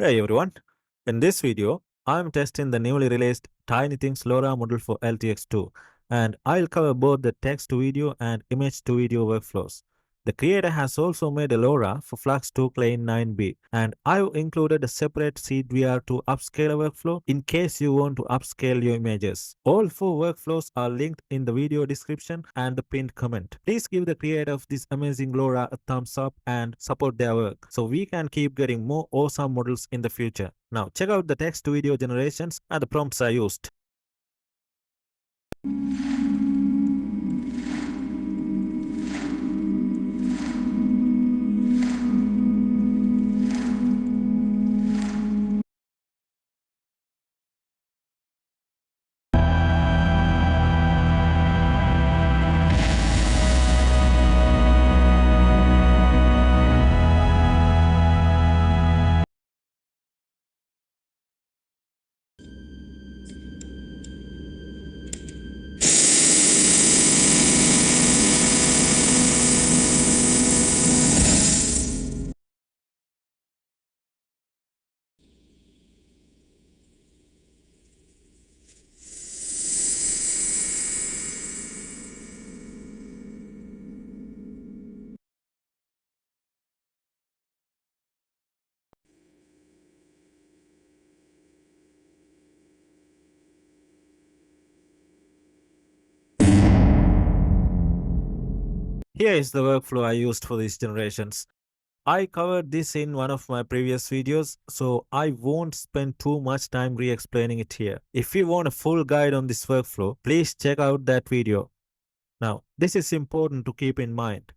Hey everyone, in this video, I'm testing the newly released Tiny Things LoRa model for LTX2, and I'll cover both the text to video and image to video workflows. The creator has also made a LoRa for Flux 2 Klein 9B, and I've included a separate SeedVR2 Upscaler workflow in case you want to upscale your images. All 4 workflows are linked in the video description and the pinned comment. Please give the creator of this amazing LoRa a thumbs up and support their work so we can keep getting more awesome models in the future. Now check out the text to video generations and the prompts I used. Here is the workflow I used for these generations. I covered this in one of my previous videos, so I won't spend too much time re-explaining it here. If you want a full guide on this workflow, please check out that video. Now, this is important to keep in mind.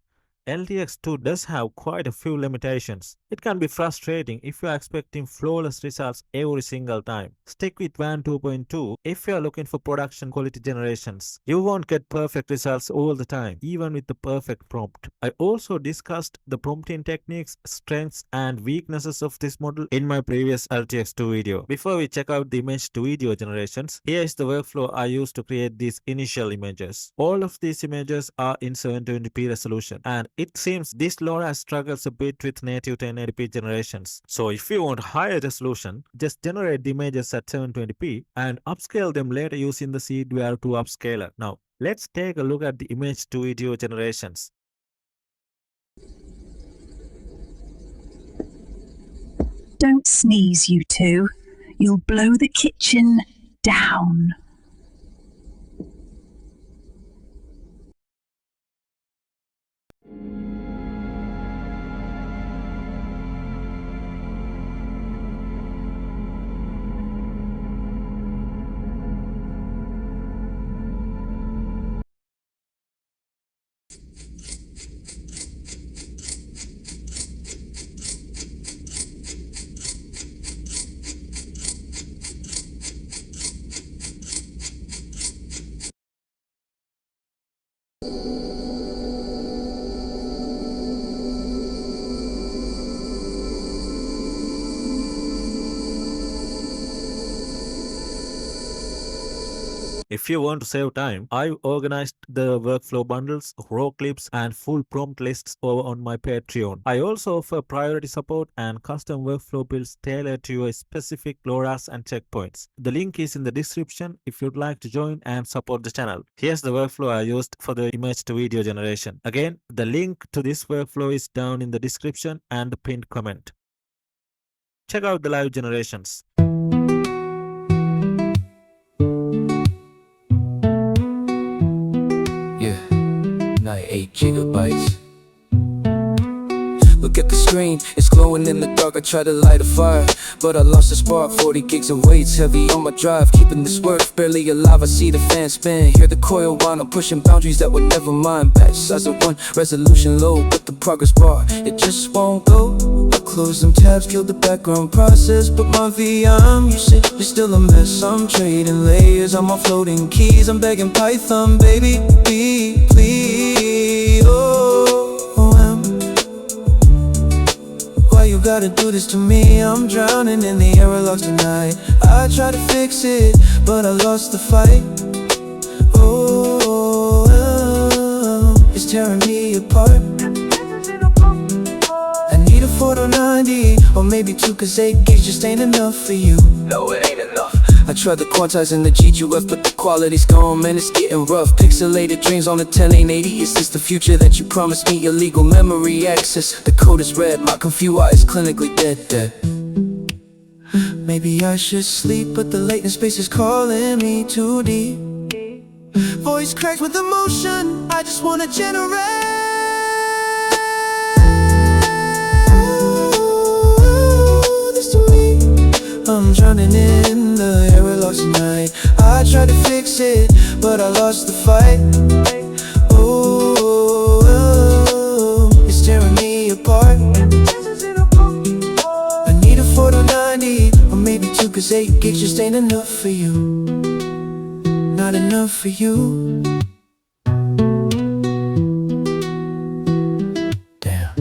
LTX2 does have quite a few limitations. It can be frustrating if you are expecting flawless results every single time. Stick with WAN 2.2 if you are looking for production quality generations. You won't get perfect results all the time, even with the perfect prompt. I also discussed the prompting techniques, strengths and weaknesses of this model in my previous LTX2 video. Before we check out the image to video generations, here is the workflow I used to create these initial images. All of these images are in 720p resolution, and it seems this LoRa struggles a bit with native 1080p generations. So if you want higher resolution, just generate the images at 720p and upscale them later using the SeedVR2 Upscaler. Now, let's take a look at the image to video generations. Don't sneeze, you two. You'll blow the kitchen down. If you want to save time, I've organized the workflow bundles, raw clips, and full prompt lists over on my Patreon. I also offer priority support and custom workflow builds tailored to your specific LoRa's and checkpoints. The link is in the description if you'd like to join and support the channel. Here's the workflow I used for the image to video generation. Again, the link to this workflow is down in the description and the pinned comment. Check out the live generations. Yeah, 8 GB. Look at the screen, it's glowing in the dark. I tried to light a fire, but I lost the spark. 40 gigs of weight's heavy on my drive, keeping this work barely alive. I see the fan spin, hear the coil whine. I'm pushing boundaries that were never mine. Batch size of 1, resolution low, but the progress bar, it just won't go. I closed them tabs, killed the background process, but my VM usage is still a mess. I'm trading layers, I'm offloading keys. I'm begging Python, baby, please, you gotta do this to me. I'm drowning in the error logs tonight. I tried to fix it, but I lost the fight. It's tearing me apart. I need a 4090 or maybe 2, cause 8 gigs just ain't enough for you. No, it ain't enough. I tried the quantize and the GQF, but the quality's gone, man, it's getting rough. Pixelated dreams on the 1080. Is this the future that you promised me? Illegal memory access, the code is red, my ComfyUI is clinically dead. Maybe I should sleep, but the latent space is calling me too deep. Voice cracked with emotion, I just wanna generate. This to me, I'm drowning in the air lost tonight. I tried to fix it, but I lost the fight. Oh, it's tearing me apart. I need a 4090, or maybe 2, cause 8 gigs just ain't enough for you. Not enough for you. Damn.